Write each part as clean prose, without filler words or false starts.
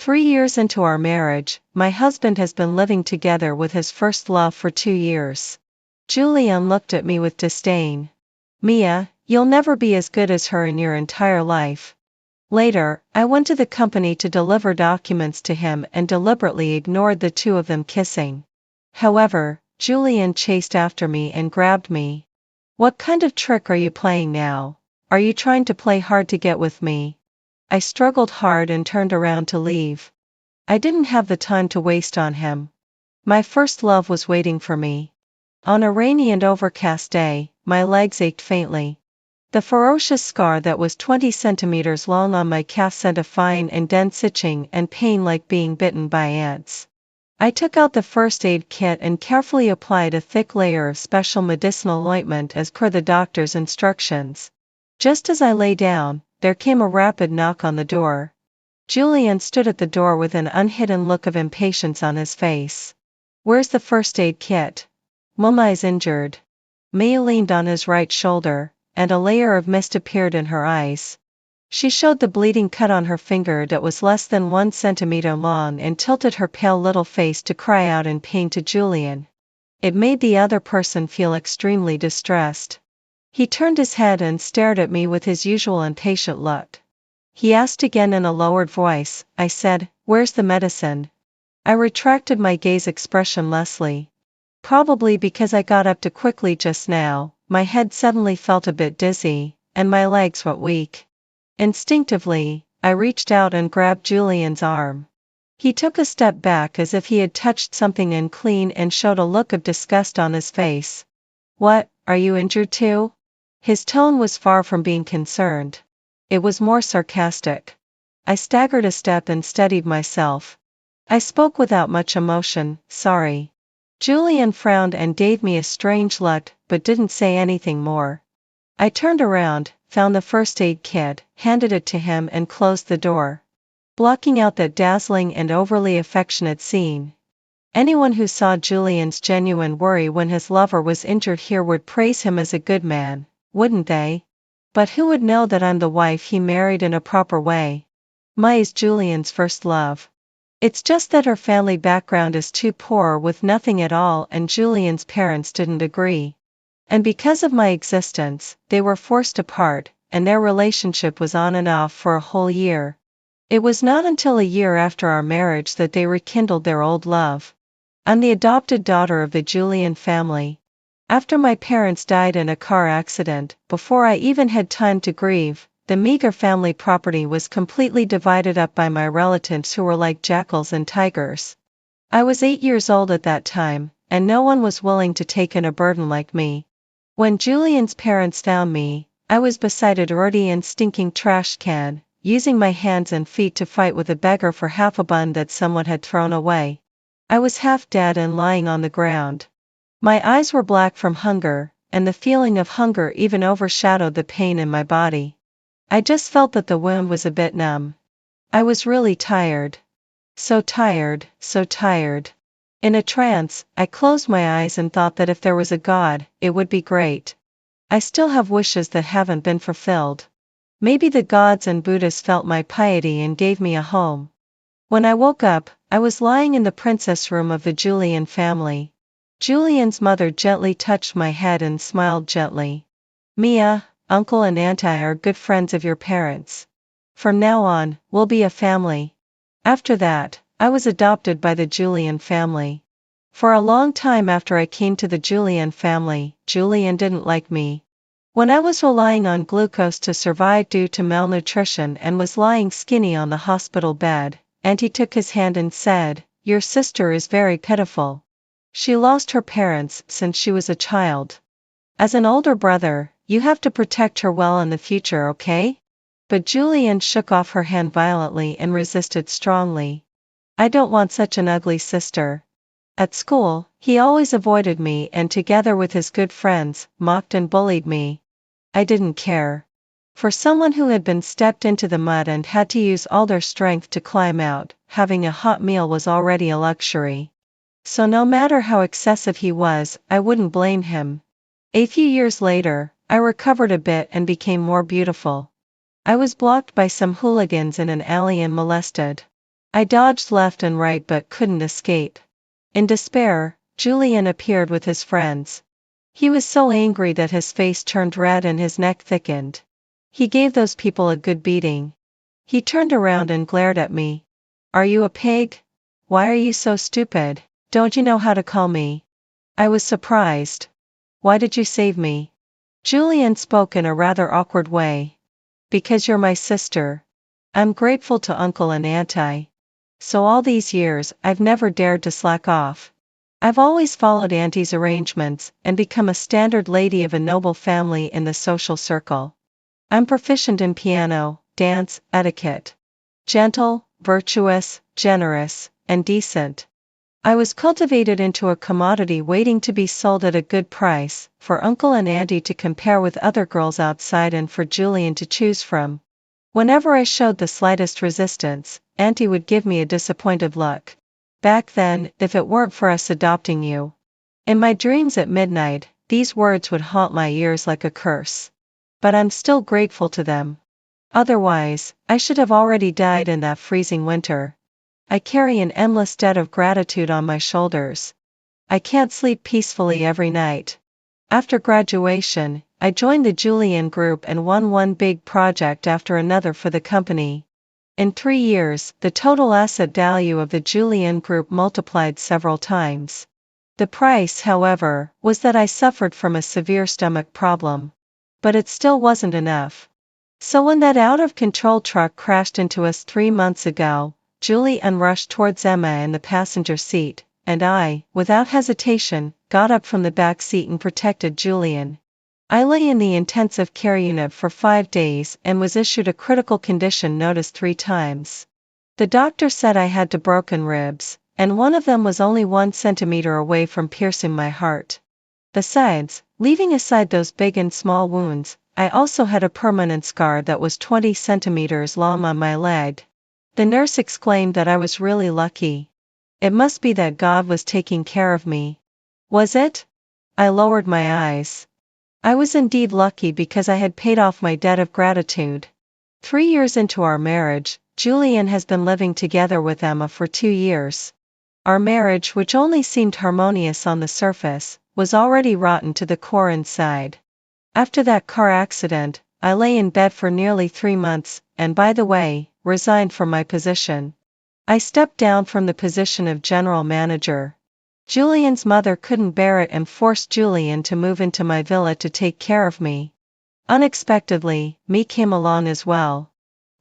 3 years into our marriage, my husband has been living together with his first love for 2 years. Julian looked at me with disdain. Mia, you'll never be as good as her in your entire life. Later, I went to the company to deliver documents to him and deliberately ignored the two of them kissing. However, Julian chased after me and grabbed me. What kind of trick are you playing now? Are you trying to play hard to get with me? I struggled hard and turned around to leave. I didn't have the time to waste on him. My first love was waiting for me. On a rainy and overcast day, my legs ached faintly. The ferocious scar that was 20 centimeters long on my calf sent a fine and dense itching and pain like being bitten by ants. I took out the first aid kit and carefully applied a thick layer of special medicinal ointment as per the doctor's instructions. Just as I lay down, there came a rapid knock on the door. Julian stood at the door with an unhidden look of impatience on his face. Where's the first aid kit? Mama's injured. Mia leaned on his right shoulder, and a layer of mist appeared in her eyes. She showed the bleeding cut on her finger that was less than 1 centimeter long and tilted her pale little face to cry out in pain to Julian. It made the other person feel extremely distressed. He turned his head and stared at me with his usual impatient look. He asked again in a lowered voice. I said, "Where's the medicine?" I retracted my gaze expressionlessly. Probably because I got up too quickly just now, my head suddenly felt a bit dizzy, and my legs went weak. Instinctively, I reached out and grabbed Julian's arm. He took a step back as if he had touched something unclean and showed a look of disgust on his face. "What, are you injured too?" His tone was far from being concerned. It was more sarcastic. I staggered a step and steadied myself. I spoke without much emotion, "Sorry." Julian frowned and gave me a strange look, but didn't say anything more. I turned around, found the first aid kit, handed it to him and closed the door, blocking out that dazzling and overly affectionate scene. Anyone who saw Julian's genuine worry when his lover was injured here would praise him as a good man, wouldn't they? But who would know that I'm the wife he married in a proper way? Mia is Julian's first love. It's just that her family background is too poor with nothing at all and Julian's parents didn't agree. And because of my existence, they were forced apart, and their relationship was on and off for a whole year. It was not until a year after our marriage that they rekindled their old love. I'm the adopted daughter of the Julian family. After my parents died in a car accident, before I even had time to grieve, the meager family property was completely divided up by my relatives who were like jackals and tigers. I was 8 years old at that time, and no one was willing to take in a burden like me. When Julian's parents found me, I was beside a dirty and stinking trash can, using my hands and feet to fight with a beggar for half a bun that someone had thrown away. I was half dead and lying on the ground. My eyes were black from hunger, and the feeling of hunger even overshadowed the pain in my body. I just felt that the wound was a bit numb. I was really tired. So tired, so tired. In a trance, I closed my eyes and thought that if there was a God, it would be great. I still have wishes that haven't been fulfilled. Maybe the gods and Buddhas felt my piety and gave me a home. When I woke up, I was lying in the princess room of the Julian family. Julian's mother gently touched my head and smiled gently. "Mia, Uncle and Auntie are good friends of your parents. From now on, we'll be a family." After that, I was adopted by the Julian family. For a long time after I came to the Julian family, Julian didn't like me. When I was relying on glucose to survive due to malnutrition and was lying skinny on the hospital bed, Auntie took his hand and said, "Your sister is very pitiful. She lost her parents since she was a child. As an older brother, you have to protect her well in the future, okay?" But Julian shook off her hand violently and resisted strongly. "I don't want such an ugly sister." At school, he always avoided me and together with his good friends, mocked and bullied me. I didn't care. For someone who had been stepped into the mud and had to use all their strength to climb out, having a hot meal was already a luxury. So no matter how excessive he was, I wouldn't blame him. A few years later, I recovered a bit and became more beautiful. I was blocked by some hooligans in an alley and molested. I dodged left and right but couldn't escape. In despair, Julian appeared with his friends. He was so angry that his face turned red and his neck thickened. He gave those people a good beating. He turned around and glared at me. Are you a pig? Why are you so stupid? Don't you know how to call me? I was surprised. Why did you save me? Julian spoke in a rather awkward way. Because you're my sister. I'm grateful to Uncle and Auntie. So all these years, I've never dared to slack off. I've always followed Auntie's arrangements and become a standard lady of a noble family in the social circle. I'm proficient in piano, dance, etiquette. Gentle, virtuous, generous, and decent. I was cultivated into a commodity waiting to be sold at a good price, for Uncle and Auntie to compare with other girls outside and for Julian to choose from. Whenever I showed the slightest resistance, Auntie would give me a disappointed look. Back then, if it weren't for us adopting you. In my dreams at midnight, these words would haunt my ears like a curse. But I'm still grateful to them. Otherwise, I should have already died in that freezing winter. I carry an endless debt of gratitude on my shoulders. I can't sleep peacefully every night. After graduation, I joined the Julian group and won one big project after another for the company. In 3 years, the total asset value of the Julian group multiplied several times. The price, however, was that I suffered from a severe stomach problem. But it still wasn't enough. So when that out-of-control truck crashed into us 3 months ago, Julian rushed towards Emma in the passenger seat, and I, without hesitation, got up from the back seat and protected Julian. I lay in the intensive care unit for 5 days and was issued a critical condition notice 3 times. The doctor said I had 2 broken ribs, and one of them was only 1 centimeter away from piercing my heart. Besides, leaving aside those big and small wounds, I also had a permanent scar that was 20 centimeters long on my leg. The nurse exclaimed that I was really lucky. It must be that God was taking care of me. Was it? I lowered my eyes. I was indeed lucky because I had paid off my debt of gratitude. 3 years into our marriage, Julian has been living together with Emma for 2 years. Our marriage, which only seemed harmonious on the surface, was already rotten to the core inside. After that car accident, I lay in bed for nearly 3 months, and by the way, resigned from my position. I stepped down from the position of general manager. Julian's mother couldn't bear it and forced Julian to move into my villa to take care of me. Unexpectedly, me came along as well.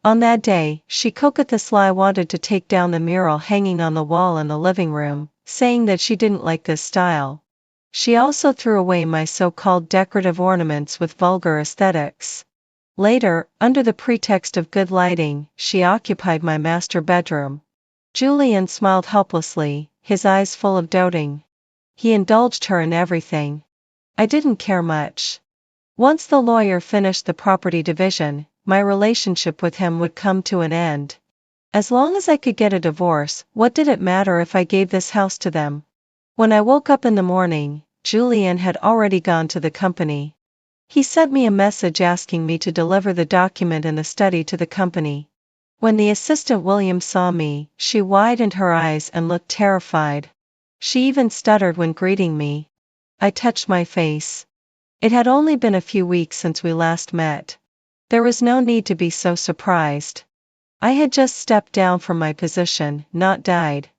On that day, she coquettously wanted to take down the mural hanging on the wall in the living room, saying that she didn't like this style. She also threw away my so-called decorative ornaments with vulgar aesthetics. Later, under the pretext of good lighting, she occupied my master bedroom. Julian smiled helplessly, his eyes full of doting. He indulged her in everything. I didn't care much. Once the lawyer finished the property division, my relationship with him would come to an end. As long as I could get a divorce, what did it matter if I gave this house to them? When I woke up in the morning, Julian had already gone to the company. He sent me a message asking me to deliver the document in the study to the company. When the assistant William saw me, she widened her eyes and looked terrified. She even stuttered when greeting me. I touched my face. It had only been a few weeks since we last met. There was no need to be so surprised. I had just stepped down from my position, not died.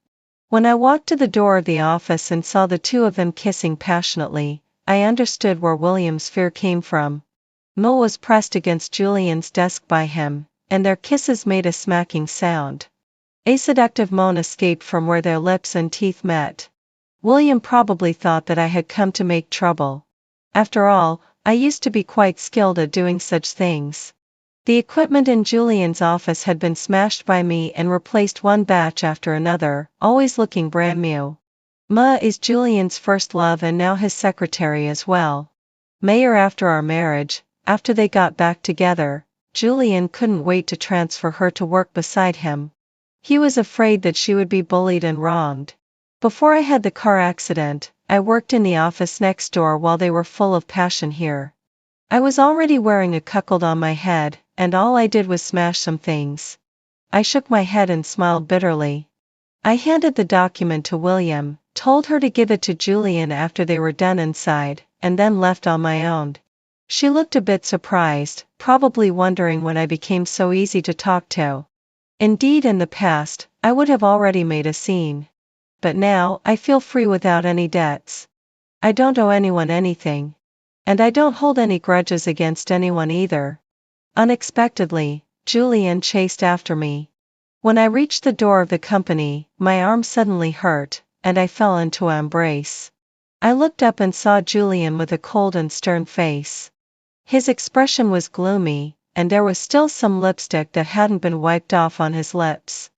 When I walked to the door of the office and saw the 2 of them kissing passionately, I understood where William's fear came from. Mo was pressed against Julian's desk by him, and their kisses made a smacking sound. A seductive moan escaped from where their lips and teeth met. William probably thought that I had come to make trouble. After all, I used to be quite skilled at doing such things. The equipment in Julian's office had been smashed by me and replaced one batch after another, always looking brand new. Ma is Julian's first love and now his secretary as well. Mayor after our marriage, after they got back together, Julian couldn't wait to transfer her to work beside him. He was afraid that she would be bullied and wronged. Before I had the car accident, I worked in the office next door while they were full of passion here. I was already wearing a cuckold on my head, and all I did was smash some things. I shook my head and smiled bitterly. I handed the document to William, told her to give it to Julian after they were done inside, and then left on my own. She looked a bit surprised, probably wondering when I became so easy to talk to. Indeed, in the past, I would have already made a scene. But now, I feel free without any debts. I don't owe anyone anything. And I don't hold any grudges against anyone either. Unexpectedly, Julian chased after me. When I reached the door of the company, my arm suddenly hurt, and I fell into an embrace. I looked up and saw Julian with a cold and stern face. His expression was gloomy, and there was still some lipstick that hadn't been wiped off on his lips.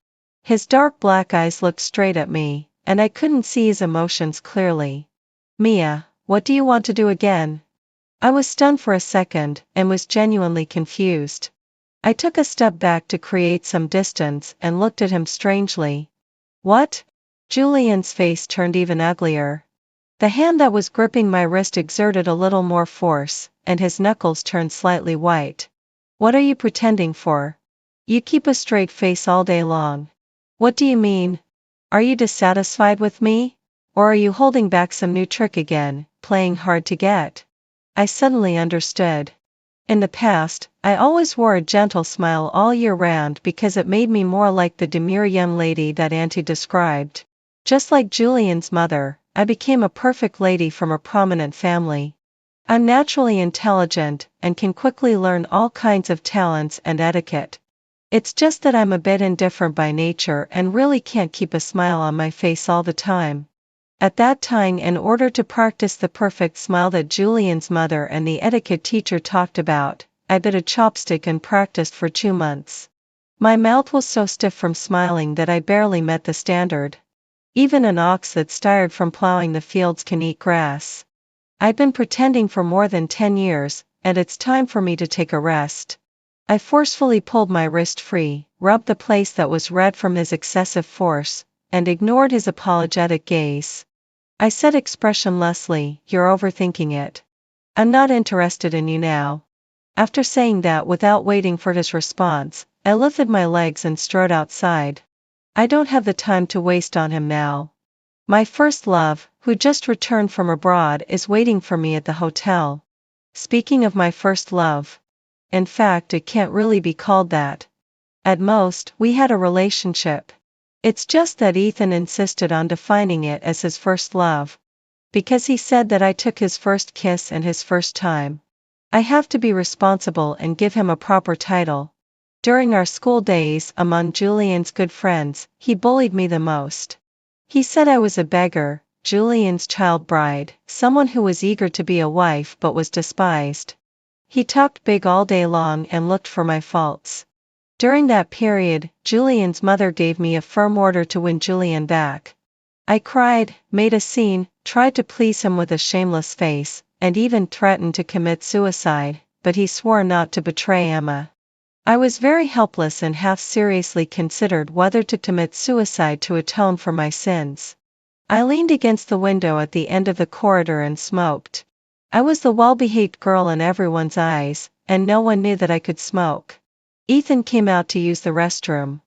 His dark black eyes looked straight at me, and I couldn't see his emotions clearly. Mia, what do you want to do again? I was stunned for a second, and was genuinely confused. I took a step back to create some distance and looked at him strangely. What? Julian's face turned even uglier. The hand that was gripping my wrist exerted a little more force, and his knuckles turned slightly white. What are you pretending for? You keep a straight face all day long. What do you mean? Are you dissatisfied with me? Or are you holding back some new trick again, playing hard to get? I suddenly understood. In the past, I always wore a gentle smile all year round because it made me more like the demure young lady that Auntie described. Just like Julian's mother, I became a perfect lady from a prominent family. I'm naturally intelligent, and can quickly learn all kinds of talents and etiquette. It's just that I'm a bit indifferent by nature and really can't keep a smile on my face all the time. At that time, in order to practice the perfect smile that Julian's mother and the etiquette teacher talked about, I bit a chopstick and practiced for 2 months. My mouth was so stiff from smiling that I barely met the standard. Even an ox that's tired from plowing the fields can eat grass. I'd been pretending for more than 10 years, and it's time for me to take a rest. I forcefully pulled my wrist free, rubbed the place that was red from his excessive force, and ignored his apologetic gaze. I said expressionlessly, "You're overthinking it. I'm not interested in you now." After saying that without waiting for his response, I lifted my legs and strode outside. I don't have the time to waste on him now. My first love, who just returned from abroad, is waiting for me at the hotel. Speaking of my first love. In fact, it can't really be called that. At most, we had a relationship. It's just that Ethan insisted on defining it as his first love. Because he said that I took his first kiss and his first time. I have to be responsible and give him a proper title. During our school days, among Julian's good friends, he bullied me the most. He said I was a beggar, Julian's child bride, someone who was eager to be a wife but was despised. He talked big all day long and looked for my faults. During that period, Julian's mother gave me a firm order to win Julian back. I cried, made a scene, tried to please him with a shameless face, and even threatened to commit suicide, but he swore not to betray Emma. I was very helpless and half seriously considered whether to commit suicide to atone for my sins. I leaned against the window at the end of the corridor and smoked. I was the well-behaved girl in everyone's eyes, and no one knew that I could smoke. Ethan came out to use the restroom.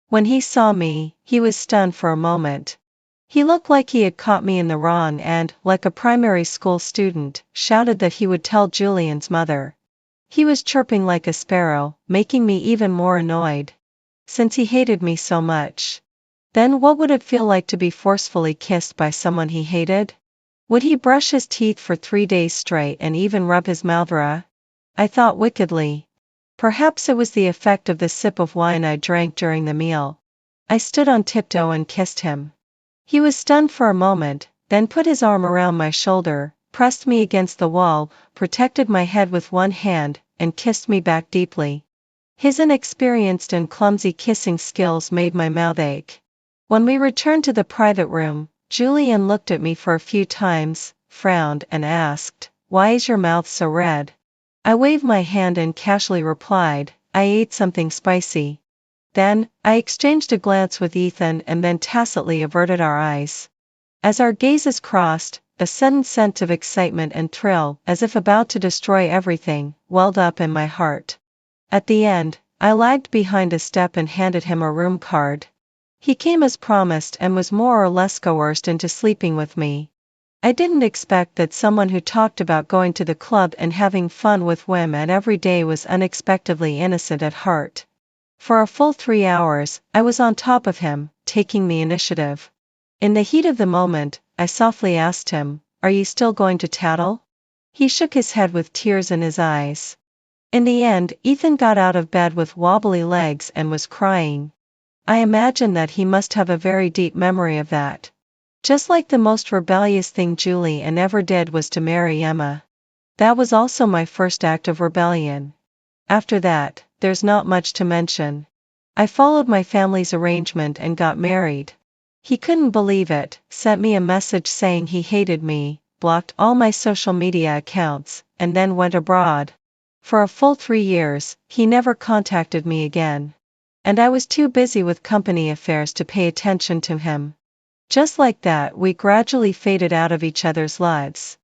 When he saw me, he was stunned for a moment. He looked like he had caught me in the wrong and, like a primary school student, shouted that he would tell Julian's mother. He was chirping like a sparrow, making me even more annoyed. Since he hated me so much. Then what would it feel like to be forcefully kissed by someone he hated? Would he brush his teeth for 3 days straight and even rub his mouth raw? I thought wickedly. Perhaps it was the effect of the sip of wine I drank during the meal. I stood on tiptoe and kissed him. He was stunned for a moment, then put his arm around my shoulder, pressed me against the wall, protected my head with one hand, and kissed me back deeply. His inexperienced and clumsy kissing skills made my mouth ache. When we returned to the private room, Julian looked at me for a few times, frowned, and asked, "Why is your mouth so red?" I waved my hand and casually replied, "I ate something spicy." Then, I exchanged a glance with Ethan and then tacitly averted our eyes. As our gazes crossed, a sudden sense of excitement and thrill, as if about to destroy everything, welled up in my heart. At the end, I lagged behind a step and handed him a room card. He came as promised and was more or less coerced into sleeping with me. I didn't expect that someone who talked about going to the club and having fun with women every day was unexpectedly innocent at heart. For a full 3 hours, I was on top of him, taking the initiative. In the heat of the moment, I softly asked him, "Are you still going to tattle?" He shook his head with tears in his eyes. In the end, Ethan got out of bed with wobbly legs and was crying. I imagine that he must have a very deep memory of that. Just like the most rebellious thing Julian ever did was to marry Emma. That was also my first act of rebellion. After that, there's not much to mention. I followed my family's arrangement and got married. He couldn't believe it, sent me a message saying he hated me, blocked all my social media accounts, and then went abroad. For a full 3 years, he never contacted me again. And I was too busy with company affairs to pay attention to him. Just like that, we gradually faded out of each other's lives.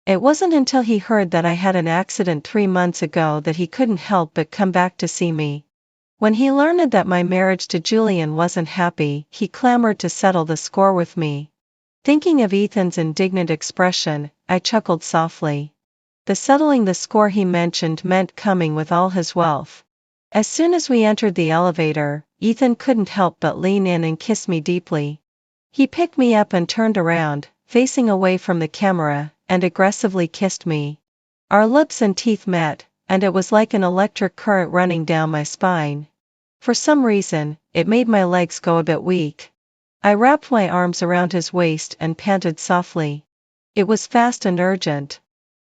It wasn't until he heard that I had an accident 3 months ago that he couldn't help but come back to see me. When he learned that my marriage to Julian wasn't happy, he clamored to settle the score with me. Thinking of Ethan's indignant expression, I chuckled softly. The settling the score he mentioned meant coming with all his wealth. As soon as we entered the elevator, Ethan couldn't help but lean in and kiss me deeply. He picked me up and turned around, facing away from the camera, and aggressively kissed me. Our lips and teeth met, and it was like an electric current running down my spine. For some reason, it made my legs go a bit weak. I wrapped my arms around his waist and panted softly. It was fast and urgent.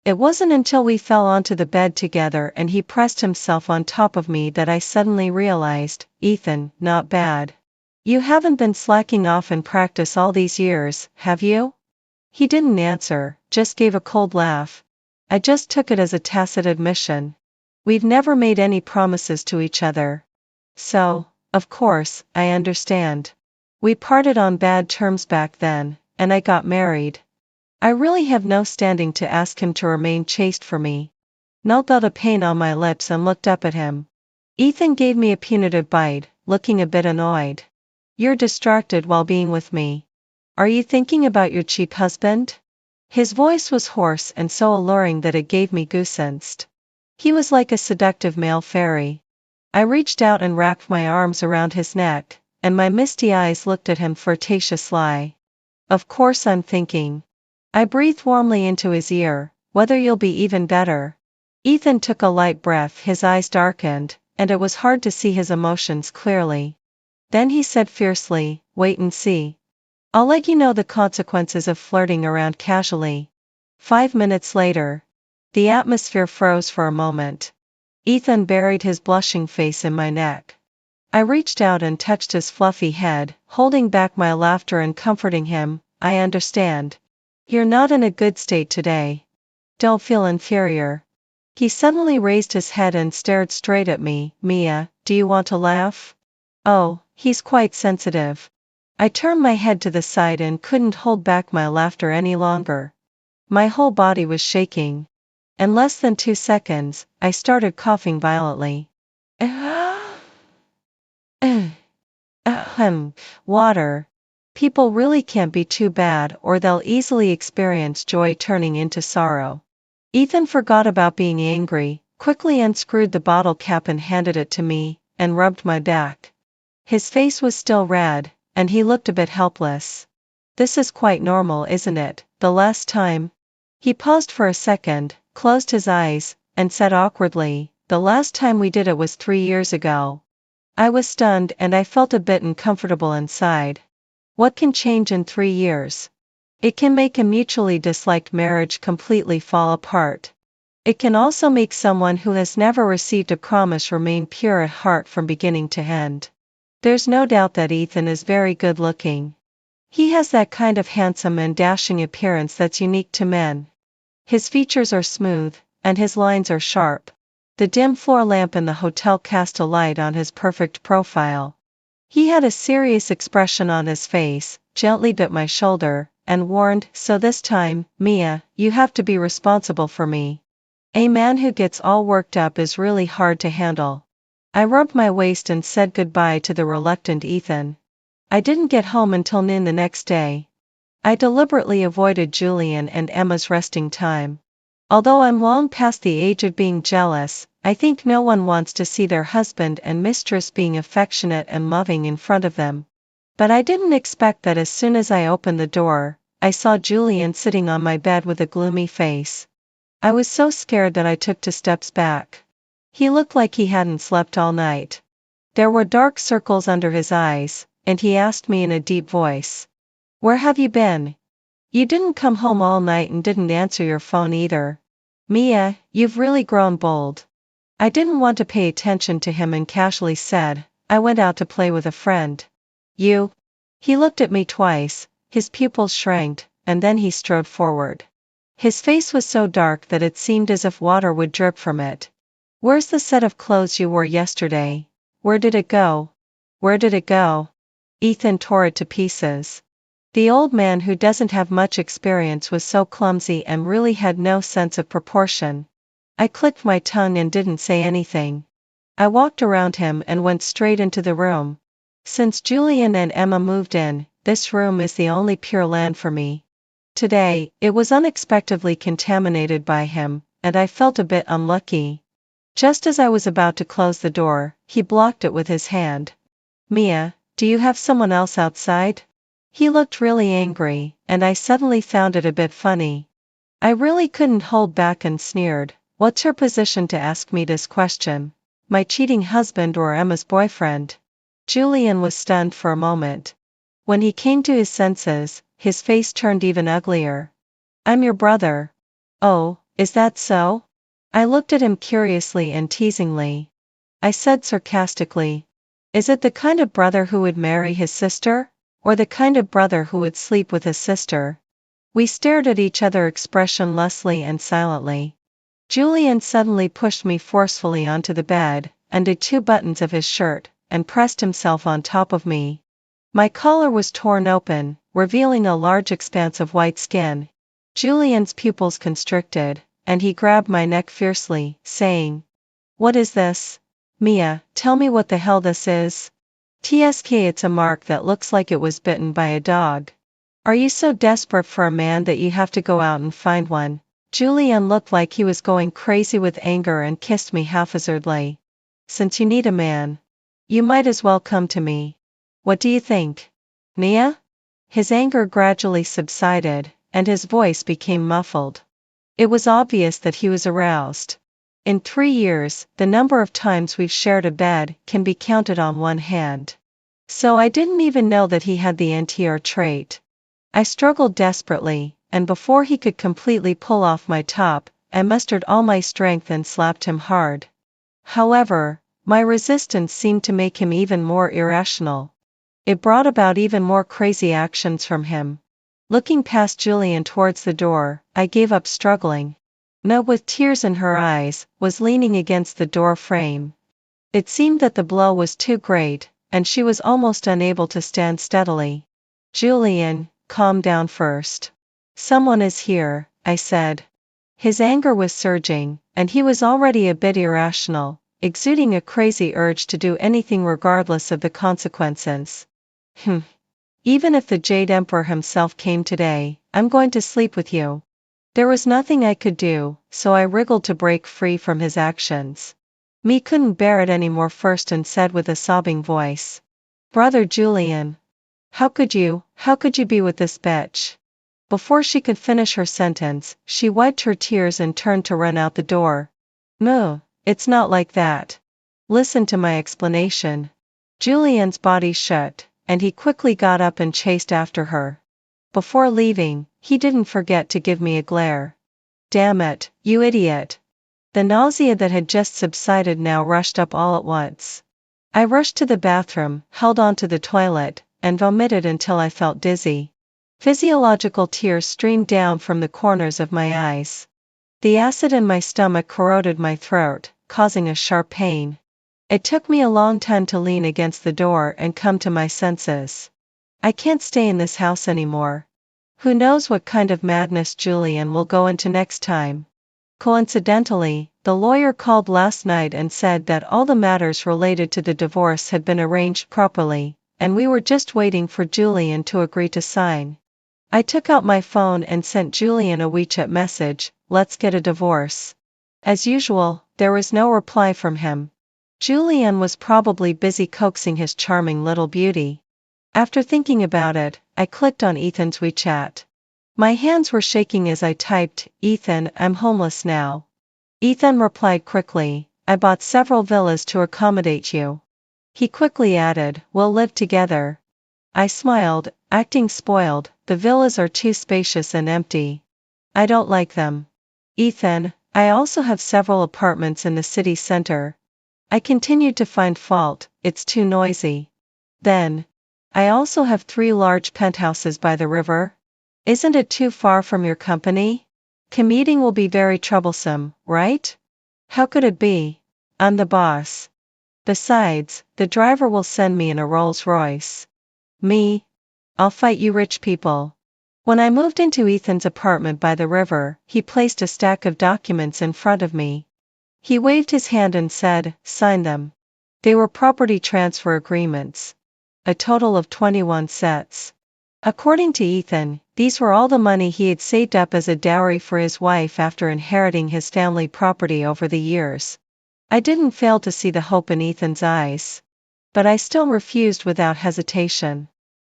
It wasn't until we fell onto the bed together and he pressed himself on top of me that I suddenly realized, "Ethan, not bad. You haven't been slacking off in practice all these years, have you?" He didn't answer, just gave a cold laugh. I just took it as a tacit admission. We've never made any promises to each other. So, of course, I understand. We parted on bad terms back then, and I got married. I really have no standing to ask him to remain chaste for me. Nell felt a pain on my lips and looked up at him. Ethan gave me a punitive bite, looking a bit annoyed. "You're distracted while being with me. Are you thinking about your cheap husband?" His voice was hoarse and so alluring that it gave me goosebumps. He was like a seductive male fairy. I reached out and wrapped my arms around his neck, and my misty eyes looked at him flirtatiously. "Of course I'm thinking." I breathed warmly into his ear, "Whether you'll be even better." Ethan took a light breath, his eyes darkened, and it was hard to see his emotions clearly. Then he said fiercely, "Wait and see. I'll let you know the consequences of flirting around casually." 5 minutes later. The atmosphere froze for a moment. Ethan buried his blushing face in my neck. I reached out and touched his fluffy head, holding back my laughter and comforting him. "I understand. You're not in a good state today. Don't feel inferior." He suddenly raised his head and stared straight at me. "Mia, do you want to laugh?" Oh, he's quite sensitive. I turned my head to the side and couldn't hold back my laughter any longer. My whole body was shaking. In less than 2 seconds, I started coughing violently. Water. People really can't be too bad or they'll easily experience joy turning into sorrow. Ethan forgot about being angry, quickly unscrewed the bottle cap and handed it to me, and rubbed my back. His face was still red, and he looked a bit helpless. "This is quite normal, isn't it? The last time?" He paused for a second, closed his eyes, and said awkwardly, "The last time we did it was 3 years ago." I was stunned and I felt a bit uncomfortable inside. What can change in 3 years? It can make a mutually disliked marriage completely fall apart. It can also make someone who has never received a promise remain pure at heart from beginning to end. There's no doubt that Ethan is very good looking. He has that kind of handsome and dashing appearance that's unique to men. His features are smooth, and his lines are sharp. The dim floor lamp in the hotel cast a light on his perfect profile. He had a serious expression on his face, gently bit my shoulder, and warned, "So this time, Mia, you have to be responsible for me. A man who gets all worked up is really hard to handle." I rubbed my waist and said goodbye to the reluctant Ethan. I didn't get home until noon the next day. I deliberately avoided Julian and Emma's resting time. Although I'm long past the age of being jealous, I think no one wants to see their husband and mistress being affectionate and loving in front of them. But I didn't expect that as soon as I opened the door, I saw Julian sitting on my bed with a gloomy face. I was so scared that I took 2 steps back. He looked like he hadn't slept all night. There were dark circles under his eyes, and he asked me in a deep voice, "Where have you been? You didn't come home all night and didn't answer your phone either. Mia, you've really grown bold." I didn't want to pay attention to him and casually said, "I went out to play with a friend." "You?" He looked at me twice, his pupils shrank, and then he strode forward. His face was so dark that it seemed as if water would drip from it. "Where's the set of clothes you wore yesterday? Where did it go?" "Where did it go?" Ethan tore it to pieces. The old man who doesn't have much experience was so clumsy and really had no sense of proportion. I clicked my tongue and didn't say anything. I walked around him and went straight into the room. Since Julian and Emma moved in, this room is the only pure land for me. Today, it was unexpectedly contaminated by him, and I felt a bit unlucky. Just as I was about to close the door, he blocked it with his hand. "Mia, do you have someone else outside?" He looked really angry, and I suddenly found it a bit funny. I really couldn't hold back and sneered, "What's her position to ask me this question? My cheating husband or Emma's boyfriend?" Julian was stunned for a moment. When he came to his senses, his face turned even uglier. "I'm your brother." "Oh, is that so?" I looked at him curiously and teasingly. I said sarcastically, "Is it the kind of brother who would marry his sister? Or the kind of brother who would sleep with his sister?" We stared at each other expressionlessly and silently. Julian suddenly pushed me forcefully onto the bed, undid 2 buttons of his shirt, and pressed himself on top of me. My collar was torn open, revealing a large expanse of white skin. Julian's pupils constricted, and he grabbed my neck fiercely, saying, "What is this? Mia, tell me what the hell this is." "Tsk, it's a mark that looks like it was bitten by a dog. Are you so desperate for a man that you have to go out and find one?" Julian looked like he was going crazy with anger and kissed me haphazardly. "Since you need a man, you might as well come to me. What do you think? Mia?" His anger gradually subsided, and his voice became muffled. It was obvious that he was aroused. In 3 years, the number of times we've shared a bed can be counted on one hand. So I didn't even know that he had the NTR trait. I struggled desperately, and before he could completely pull off my top, I mustered all my strength and slapped him hard. However, my resistance seemed to make him even more irrational. It brought about even more crazy actions from him. Looking past Julian towards the door, I gave up struggling. Emma, with tears in her eyes, was leaning against the door frame. It seemed that the blow was too great, and she was almost unable to stand steadily. "Julian, calm down first. Someone is here," I said. His anger was surging, and he was already a bit irrational, exuding a crazy urge to do anything regardless of the consequences. Even if the Jade Emperor himself came today, I'm going to sleep with you." There was nothing I could do, so I wriggled to break free from his actions. Me couldn't bear it anymore first and said with a sobbing voice, "Brother Julian, how could you be with this bitch?" Before she could finish her sentence, she wiped her tears and turned to run out the door. "No, it's not like that. Listen to my explanation." Julian's body shook, and he quickly got up and chased after her. Before leaving, he didn't forget to give me a glare. "Damn it, you idiot." The nausea that had just subsided now rushed up all at once. I rushed to the bathroom, held onto the toilet, and vomited until I felt dizzy. Physiological tears streamed down from the corners of my eyes. The acid in my stomach corroded my throat, causing a sharp pain. It took me a long time to lean against the door and come to my senses. I can't stay in this house anymore. Who knows what kind of madness Julian will go into next time. Coincidentally, the lawyer called last night and said that all the matters related to the divorce had been arranged properly, and we were just waiting for Julian to agree to sign. I took out my phone and sent Julian a WeChat message, "Let's get a divorce." As usual, there was no reply from him. Julian was probably busy coaxing his charming little beauty. After thinking about it, I clicked on Ethan's WeChat. My hands were shaking as I typed, "Ethan, I'm homeless now." Ethan replied quickly, "I bought several villas to accommodate you." He quickly added, "We'll live together." I smiled, acting spoiled, "The villas are too spacious and empty. I don't like them." "Ethan, I also have several apartments in the city center." I continued to find fault, "It's too noisy." Then, "I also have 3 large penthouses by the river. Isn't it too far from your company? Commuting will be very troublesome, right?" "How could it be? I'm the boss. Besides, the driver will send me in a Rolls Royce." "Me? I'll fight you rich people." When I moved into Ethan's apartment by the river, he placed a stack of documents in front of me. He waved his hand and said, "Sign them." They were property transfer agreements. A total of 21 sets. According to Ethan, these were all the money he had saved up as a dowry for his wife after inheriting his family property over the years. I didn't fail to see the hope in Ethan's eyes. But I still refused without hesitation.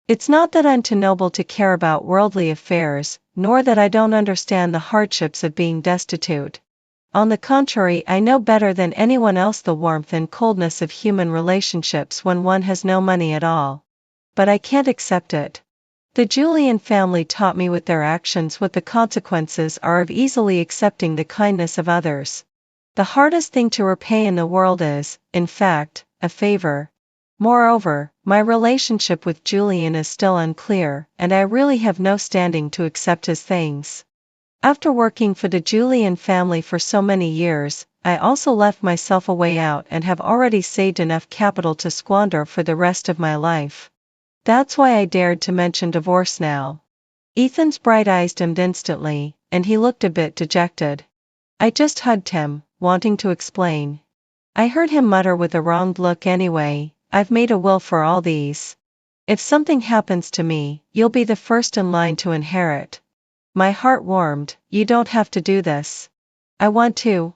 It's not that I'm too noble to care about worldly affairs, nor that I don't understand the hardships of being destitute. On the contrary, I know better than anyone else the warmth and coldness of human relationships when one has no money at all. But I can't accept it. The Julian family taught me with their actions what the consequences are of easily accepting the kindness of others. The hardest thing to repay in the world is, in fact, a favor. Moreover, my relationship with Julian is still unclear, and I really have no standing to accept his things. After working for the Julian family for so many years, I also left myself a way out and have already saved enough capital to squander for the rest of my life. That's why I dared to mention divorce now. Ethan's bright eyes dimmed instantly, and he looked a bit dejected. I just hugged him, wanting to explain. I heard him mutter with a wronged look anyway, "I've made a will for all these. If something happens to me, you'll be the first in line to inherit." My heart warmed, "You don't have to do this." I want to.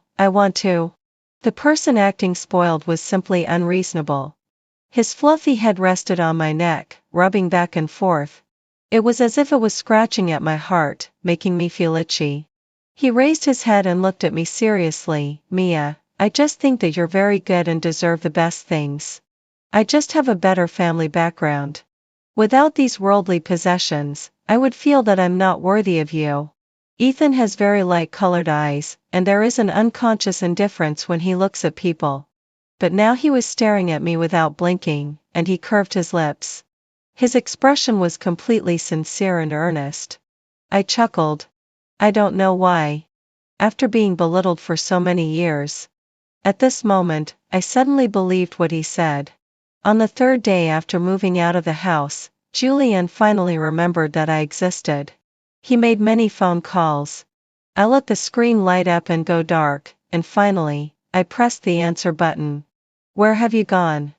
The person acting spoiled was simply unreasonable. His fluffy head rested on my neck, rubbing back and forth. It was as if it was scratching at my heart, making me feel itchy. He raised his head and looked at me seriously, "Mia, I just think that you're very good and deserve the best things. I just have a better family background. Without these worldly possessions, I would feel that I'm not worthy of you." Ethan has very light-colored eyes, and there is an unconscious indifference when he looks at people. But now he was staring at me without blinking, and he curved his lips. His expression was completely sincere and earnest. I chuckled. I don't know why. After being belittled for so many years. At this moment, I suddenly believed what he said. On the 3rd day after moving out of the house, Julian finally remembered that I existed. He made many phone calls. I let the screen light up and go dark, and finally, I pressed the answer button. "Where have you gone?"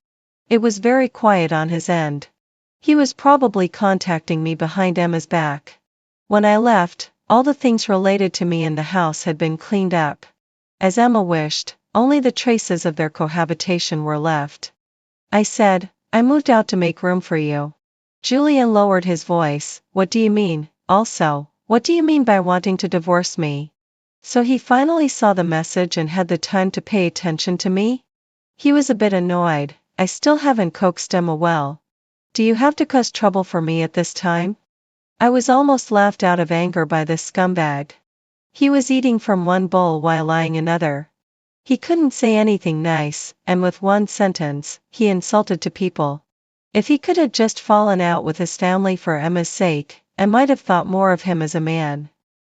It was very quiet on his end. He was probably contacting me behind Emma's back. When I left, all the things related to me in the house had been cleaned up. As Emma wished, only the traces of their cohabitation were left. I said, "I moved out to make room for you." Julian lowered his voice, "What do you mean? Also, what do you mean by wanting to divorce me?" So he finally saw the message and had the time to pay attention to me? He was a bit annoyed. I still haven't coaxed Emma well. "Do you have to cause trouble for me at this time?" I was almost laughed out of anger by this scumbag. He was eating from one bowl while eyeing another. He couldn't say anything nice, and with one sentence, he insulted two people. If he could have just fallen out with his family for Emma's sake, I might have thought more of him as a man.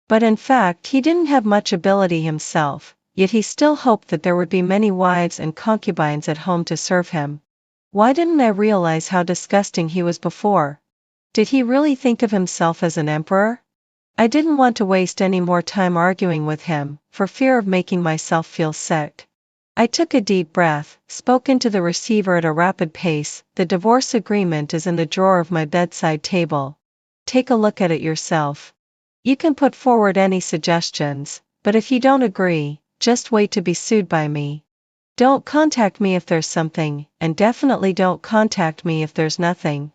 But in fact he didn't have much ability himself, yet he still hoped that there would be many wives and concubines at home to serve him. Why didn't I realize how disgusting he was before? Did he really think of himself as an emperor? I didn't want to waste any more time arguing with him, for fear of making myself feel sick. I took a deep breath, spoke into the receiver at a rapid pace. The divorce agreement is in the drawer of my bedside table. Take a look at it yourself. You can put forward any suggestions, but if you don't agree, just wait to be sued by me. Don't contact me if there's something, and definitely don't contact me if there's nothing.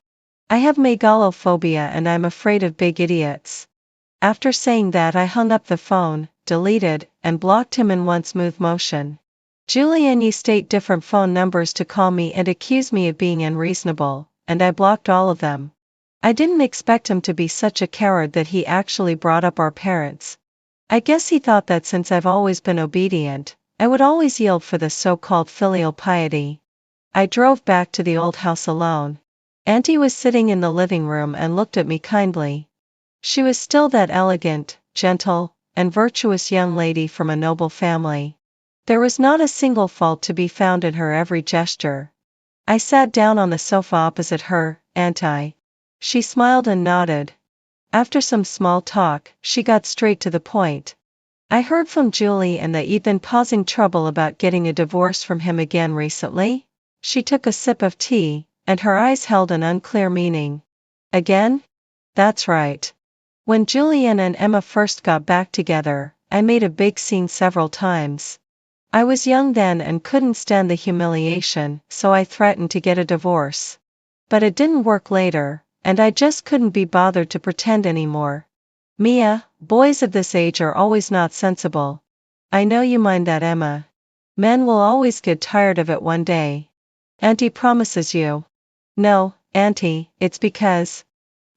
I have megalophobia and I'm afraid of big idiots. After saying that, I hung up the phone, deleted, and blocked him in one smooth motion. Julian used state different phone numbers to call me and accuse me of being unreasonable, and I blocked all of them. I didn't expect him to be such a coward that he actually brought up our parents. I guess he thought that since I've always been obedient, I would always yield for the so-called filial piety. I drove back to the old house alone. Auntie was sitting in the living room and looked at me kindly. She was still that elegant, gentle, and virtuous young lady from a noble family. There was not a single fault to be found in her every gesture. I sat down on the sofa opposite her. Auntie. She smiled and nodded. After some small talk, she got straight to the point. I heard from Julian that you'd been causing trouble about getting a divorce from him again recently. She took a sip of tea, and her eyes held an unclear meaning. Again? That's right. When Julian and Emma first got back together, I made a big scene several times. I was young then and couldn't stand the humiliation, so I threatened to get a divorce. But it didn't work later, and I just couldn't be bothered to pretend anymore. Mia, boys of this age are always not sensible. I know you mind that, Emma. Men will always get tired of it one day. Auntie promises you. No, Auntie, it's because.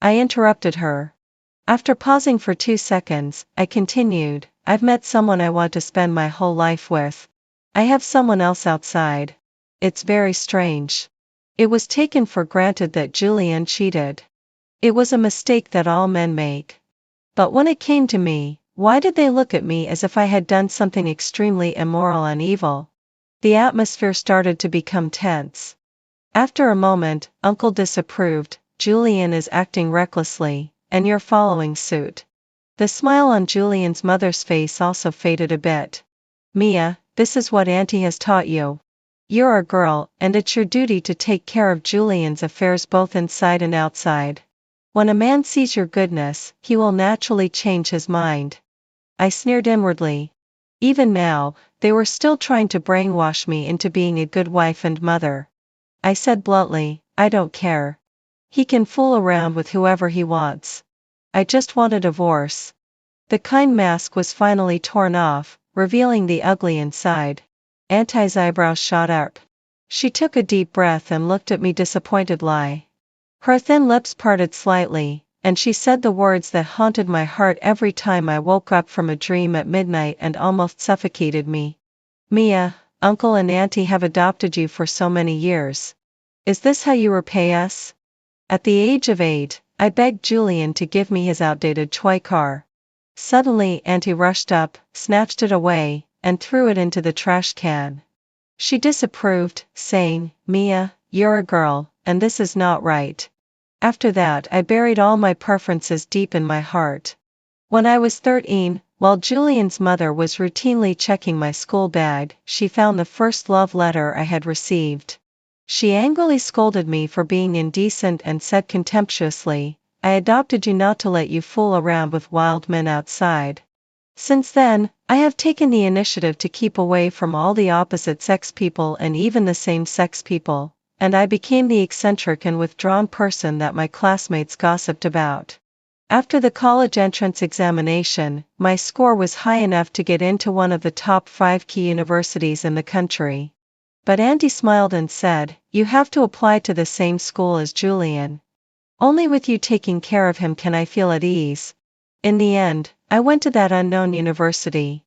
I interrupted her. After pausing for 2 seconds, I continued, I've met someone I want to spend my whole life with. I have someone else outside. It's very strange. It was taken for granted that Julian cheated. It was a mistake that all men make. But when it came to me, why did they look at me as if I had done something extremely immoral and evil? The atmosphere started to become tense. After a moment, Uncle disapproved, Julian is acting recklessly, and you're following suit. The smile on Julian's mother's face also faded a bit. Mia, this is what Auntie has taught you. You're a girl, and it's your duty to take care of Julian's affairs both inside and outside. When a man sees your goodness, he will naturally change his mind. I sneered inwardly. Even now, they were still trying to brainwash me into being a good wife and mother. I said bluntly, I don't care. He can fool around with whoever he wants. I just want a divorce. The kind mask was finally torn off, revealing the ugly inside. Auntie's eyebrows shot up. She took a deep breath and looked at me disappointedly. Her thin lips parted slightly, and she said the words that haunted my heart every time I woke up from a dream at midnight and almost suffocated me. Mia, Uncle and Auntie have adopted you for so many years. Is this how you repay us? At the age of 8, I begged Julian to give me his outdated toy car. Suddenly, Auntie rushed up, snatched it away, and threw it into the trash can. She disapproved, saying, Mia, you're a girl, and this is not right. After that, I buried all my preferences deep in my heart. When I was 13, while Julian's mother was routinely checking my school bag, she found the first love letter I had received. She angrily scolded me for being indecent and said contemptuously, I adopted you not to let you fool around with wild men outside. Since then, I have taken the initiative to keep away from all the opposite-sex people and even the same-sex people, and I became the eccentric and withdrawn person that my classmates gossiped about. After the college entrance examination, my score was high enough to get into one of the top 5 key universities in the country. But Auntie smiled and said, you have to apply to the same school as Julian. Only with you taking care of him can I feel at ease. In the end, I went to that unknown university.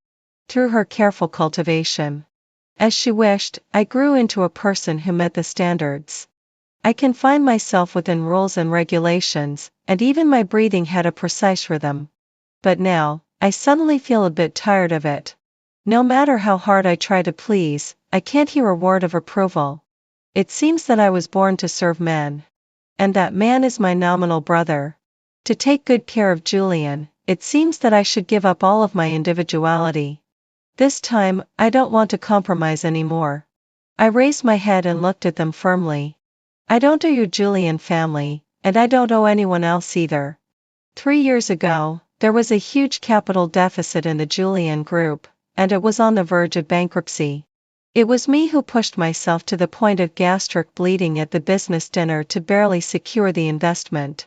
Through her careful cultivation. As she wished, I grew into a person who met the standards. I confined myself within rules and regulations, and even my breathing had a precise rhythm. But now, I suddenly feel a bit tired of it. No matter how hard I try to please, I can't hear a word of approval. It seems that I was born to serve men. And that man is my nominal brother. To take good care of Julian, it seems that I should give up all of my individuality. This time, I don't want to compromise anymore. I raised my head and looked at them firmly. I don't owe your Julian family, and I don't owe anyone else either. 3 years ago, there was a huge capital deficit in the Julian group, and it was on the verge of bankruptcy. It was me who pushed myself to the point of gastric bleeding at the business dinner to barely secure the investment.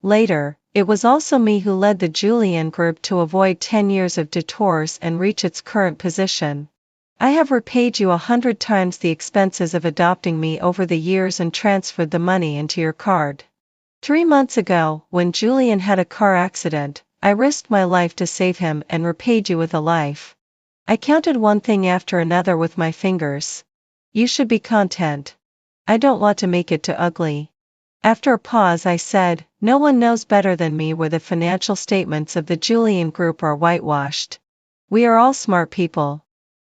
Later, it was also me who led the Julian group to avoid 10 years of detours and reach its current position. I have repaid you 100 times the expenses of adopting me over the years and transferred the money into your card. 3 months ago, when Julian had a car accident, I risked my life to save him and repaid you with a life. I counted one thing after another with my fingers. You should be content. I don't want to make it too ugly. After a pause I said, no one knows better than me where the financial statements of the Julian group are whitewashed. We are all smart people.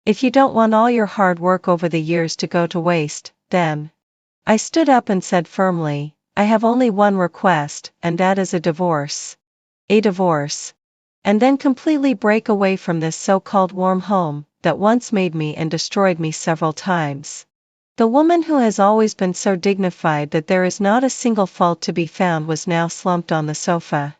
If you don't want all your hard work over the years to go to waste, then. I stood up and said firmly, I have only one request, and that is a divorce. A divorce. And then completely break away from this so-called warm home, that once made me and destroyed me several times. The woman who has always been so dignified that there is not a single fault to be found was now slumped on the sofa.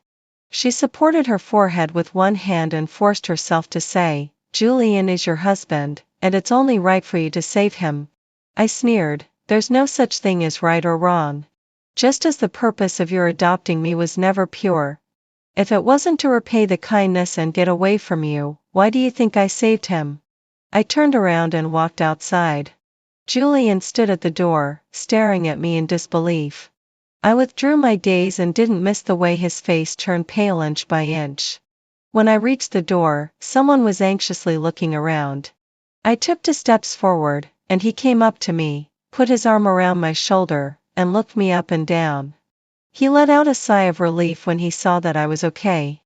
She supported her forehead with one hand and forced herself to say, Julian is your husband, and it's only right for you to save him. I sneered, there's no such thing as right or wrong. Just as the purpose of your adopting me was never pure. If it wasn't to repay the kindness and get away from you, why do you think I saved him? I turned around and walked outside. Julian stood at the door, staring at me in disbelief. I withdrew my gaze and didn't miss the way his face turned pale inch by inch. When I reached the door, someone was anxiously looking around. I took 2 steps forward, and he came up to me, put his arm around my shoulder, and looked me up and down. He let out a sigh of relief when he saw that I was okay.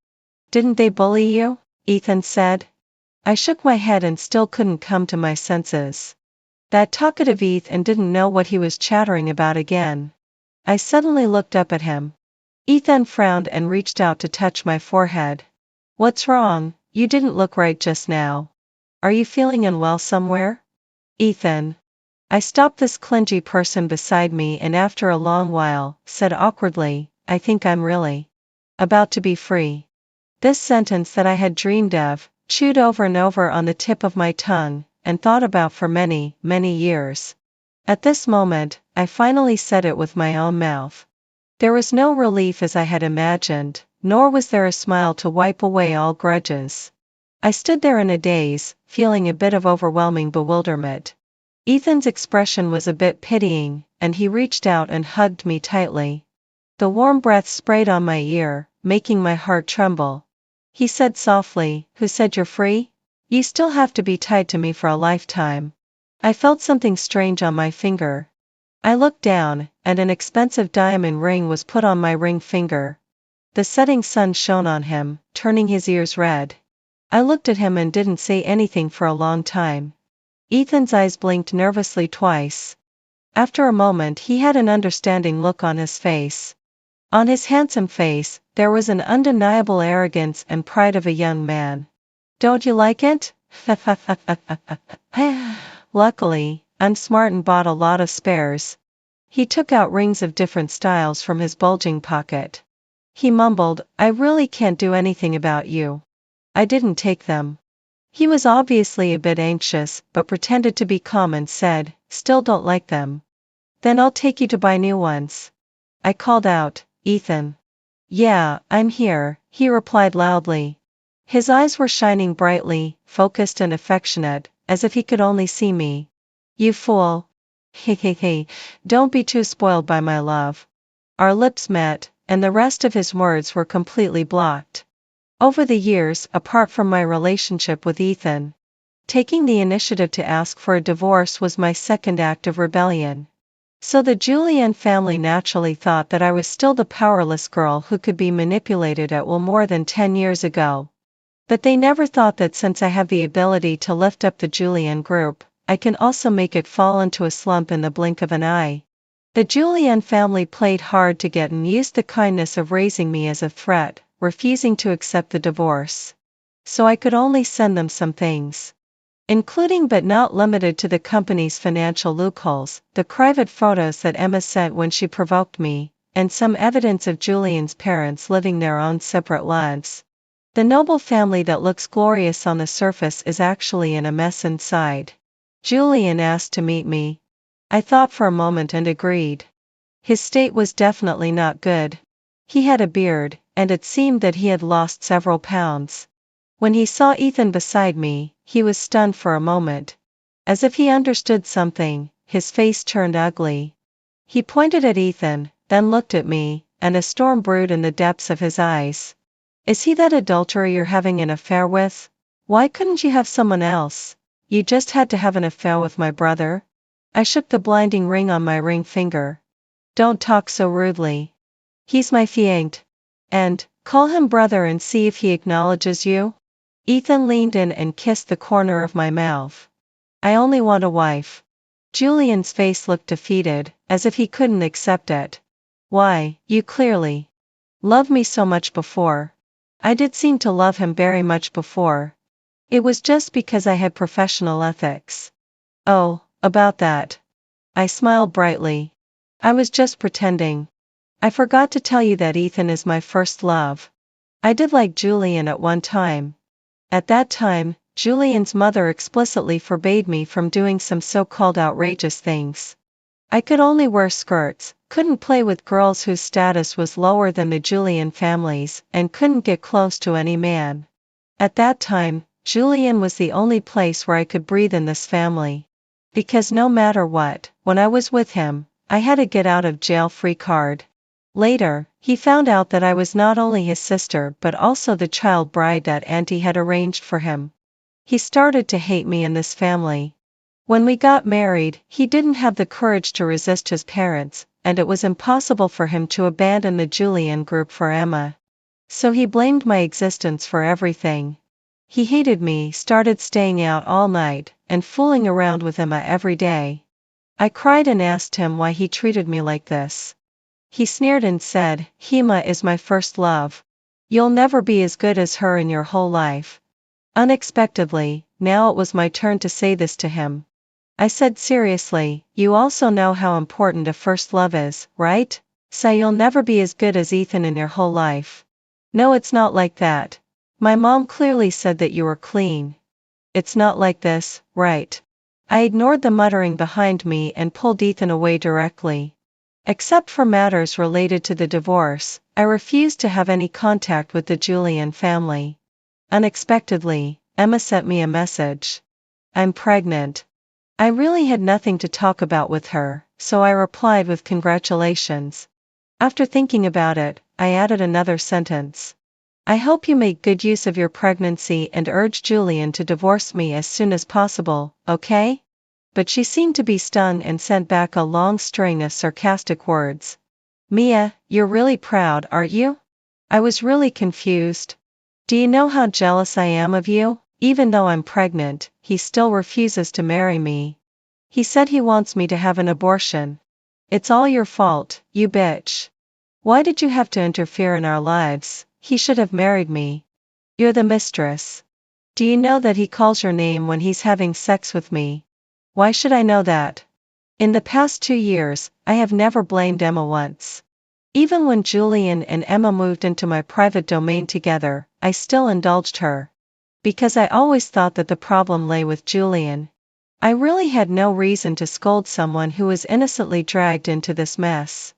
Didn't they bully you? Ethan said. I shook my head and still couldn't come to my senses. That talkative Ethan didn't know what he was chattering about again. I suddenly looked up at him. Ethan frowned and reached out to touch my forehead. What's wrong? You didn't look right just now. Are you feeling unwell somewhere? Ethan. I stopped this clingy person beside me and after a long while, said awkwardly, I think I'm really about to be free. This sentence that I had dreamed of, chewed over and over on the tip of my tongue, and thought about for many, many years. At this moment, I finally said it with my own mouth. There was no relief as I had imagined, nor was there a smile to wipe away all grudges. I stood there in a daze, feeling a bit of overwhelming bewilderment. Ethan's expression was a bit pitying, and he reached out and hugged me tightly. The warm breath sprayed on my ear, making my heart tremble. He said softly, Who said you're free? You still have to be tied to me for a lifetime. I felt something strange on my finger. I looked down, and an expensive diamond ring was put on my ring finger. The setting sun shone on him, turning his ears red. I looked at him and didn't say anything for a long time. Ethan's eyes blinked nervously twice. After a moment he had an understanding look on his face. On his handsome face, there was an undeniable arrogance and pride of a young man. Don't you like it? Luckily, I'm smart and bought a lot of spares. He took out rings of different styles from his bulging pocket. He mumbled, I really can't do anything about you. I didn't take them. He was obviously a bit anxious, but pretended to be calm and said, Still don't like them. Then I'll take you to buy new ones. I called out, Ethan. Yeah, I'm here, he replied loudly. His eyes were shining brightly, focused and affectionate, as if he could only see me. You fool. Hey, don't be too spoiled by my love. Our lips met, and the rest of his words were completely blocked. Over the years, apart from my relationship with Ethan, taking the initiative to ask for a divorce was my second act of rebellion. So the Julian family naturally thought that I was still the powerless girl who could be manipulated at will more than 10 years ago. But they never thought that since I have the ability to lift up the Julian group, I can also make it fall into a slump in the blink of an eye. The Julian family played hard to get and used the kindness of raising me as a threat, refusing to accept the divorce. So I could only send them some things, including but not limited to the company's financial loopholes, the private photos that Emma sent when she provoked me, and some evidence of Julian's parents living their own separate lives. The noble family that looks glorious on the surface is actually in a mess inside. Julian asked to meet me. I thought for a moment and agreed. His state was definitely not good. He had a beard, and it seemed that he had lost several pounds. When he saw Ethan beside me, he was stunned for a moment. As if he understood something, his face turned ugly. He pointed at Ethan, then looked at me, and a storm brewed in the depths of his eyes. Is he that adulterer you're having an affair with? Why couldn't you have someone else? You just had to have an affair with my brother? I shook the blinding ring on my ring finger. Don't talk so rudely. He's my fiancé. And, call him brother and see if he acknowledges you? Ethan leaned in and kissed the corner of my mouth. I only want a wife. Julian's face looked defeated, as if he couldn't accept it. Why, you clearly loved me so much before. I did seem to love him very much before. It was just because I had professional ethics. Oh, about that. I smiled brightly. I was just pretending. I forgot to tell you that Ethan is my first love. I did like Julian at one time. At that time, Julian's mother explicitly forbade me from doing some so-called outrageous things. I could only wear skirts, couldn't play with girls whose status was lower than the Julian family's, and couldn't get close to any man. At that time, Julian was the only place where I could breathe in this family. Because no matter what, when I was with him, I had a get-out-of-jail-free card. Later, he found out that I was not only his sister but also the child bride that Auntie had arranged for him. He started to hate me and this family. When we got married, he didn't have the courage to resist his parents, and it was impossible for him to abandon the Julian group for Emma. So he blamed my existence for everything. He hated me, started staying out all night, and fooling around with Emma every day. I cried and asked him why he treated me like this. He sneered and said, Hema is my first love. You'll never be as good as her in your whole life. Unexpectedly, now it was my turn to say this to him. I said seriously, you also know how important a first love is, right? So you'll never be as good as Ethan in your whole life. No, it's not like that. My mom clearly said that you were clean. It's not like this, right? I ignored the muttering behind me and pulled Ethan away directly. Except for matters related to the divorce, I refused to have any contact with the Julian family. Unexpectedly, Emma sent me a message. I'm pregnant. I really had nothing to talk about with her, so I replied with congratulations. After thinking about it, I added another sentence. I hope you make good use of your pregnancy and urge Julian to divorce me as soon as possible, okay? But she seemed to be stung and sent back a long string of sarcastic words. Mia, you're really proud, aren't you? I was really confused. Do you know how jealous I am of you? Even though I'm pregnant, he still refuses to marry me. He said he wants me to have an abortion. It's all your fault, you bitch. Why did you have to interfere in our lives? He should have married me. You're the mistress. Do you know that he calls your name when he's having sex with me? Why should I know that? In the past 2 years, I have never blamed Emma once. Even when Julian and Emma moved into my private domain together, I still indulged her. Because I always thought that the problem lay with Julian. I really had no reason to scold someone who was innocently dragged into this mess.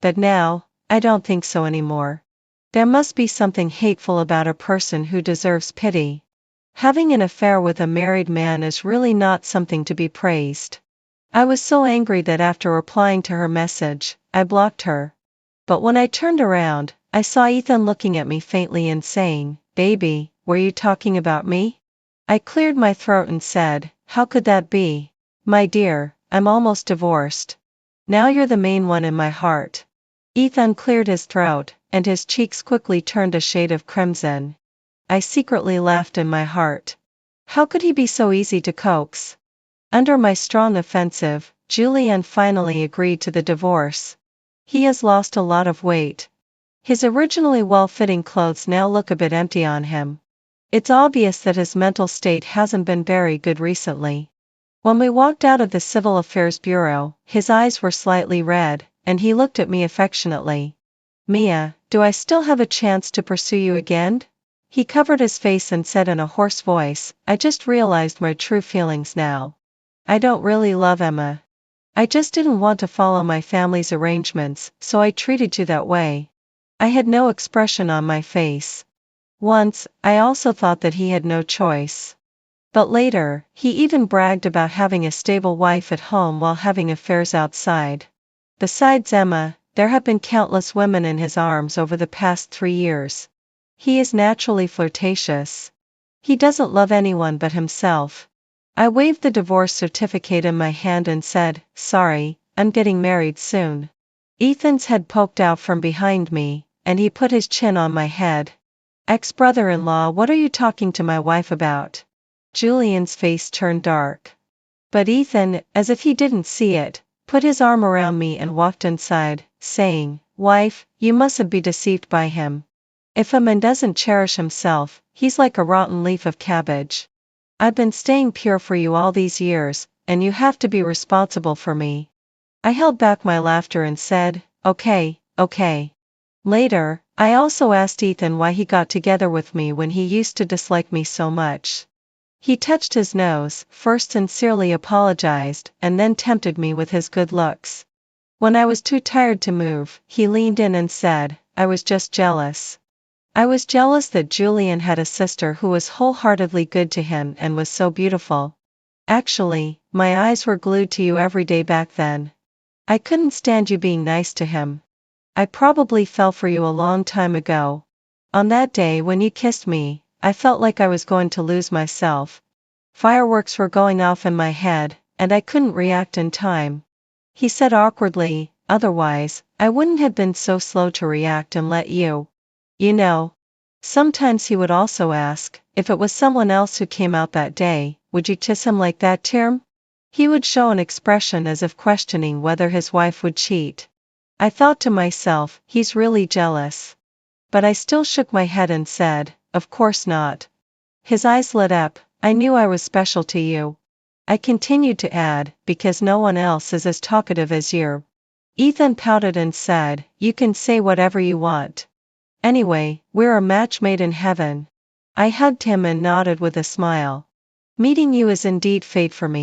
But now, I don't think so anymore. There must be something hateful about a person who deserves pity. Having an affair with a married man is really not something to be praised. I was so angry that after replying to her message, I blocked her. But when I turned around, I saw Ethan looking at me faintly and saying, Baby, were you talking about me? I cleared my throat and said, How could that be? My dear, I'm almost divorced. Now you're the main one in my heart. Ethan cleared his throat, and his cheeks quickly turned a shade of crimson. I secretly laughed in my heart. How could he be so easy to coax? Under my strong offensive, Julian finally agreed to the divorce. He has lost a lot of weight. His originally well-fitting clothes now look a bit empty on him. It's obvious that his mental state hasn't been very good recently. When we walked out of the Civil Affairs Bureau, his eyes were slightly red, and he looked at me affectionately. Mia, do I still have a chance to pursue you again? He covered his face and said in a hoarse voice, I just realized my true feelings now. I don't really love Emma. I just didn't want to follow my family's arrangements, so I treated you that way. I had no expression on my face. Once, I also thought that he had no choice. But later, he even bragged about having a stable wife at home while having affairs outside. Besides Emma, there have been countless women in his arms over the past 3 years. He is naturally flirtatious. He doesn't love anyone but himself. I waved the divorce certificate in my hand and said, sorry, I'm getting married soon. Ethan's head poked out from behind me, and he put his chin on my head. Ex-brother-in-law, what are you talking to my wife about? Julian's face turned dark. But Ethan, as if he didn't see it, put his arm around me and walked inside, saying, wife, you mustn't be deceived by him. If a man doesn't cherish himself, he's like a rotten leaf of cabbage. I've been staying pure for you all these years, and you have to be responsible for me. I held back my laughter and said, okay. Later, I also asked Ethan why he got together with me when he used to dislike me so much. He touched his nose, first sincerely apologized, and then tempted me with his good looks. When I was too tired to move, he leaned in and said, I was just jealous. I was jealous that Julian had a sister who was wholeheartedly good to him and was so beautiful. Actually, my eyes were glued to you every day back then. I couldn't stand you being nice to him. I probably fell for you a long time ago. On that day when you kissed me, I felt like I was going to lose myself. Fireworks were going off in my head, and I couldn't react in time. He said awkwardly, otherwise, I wouldn't have been so slow to react and let you. You know. Sometimes he would also ask, if it was someone else who came out that day, would you kiss him like that, Tim? He would show an expression as if questioning whether his wife would cheat. I thought to myself, he's really jealous. But I still shook my head and said, of course not. His eyes lit up, I knew I was special to you. I continued to add, because no one else is as talkative as you. Ethan pouted and said, you can say whatever you want. Anyway, we're a match made in heaven. I hugged him and nodded with a smile. Meeting you is indeed fate for me.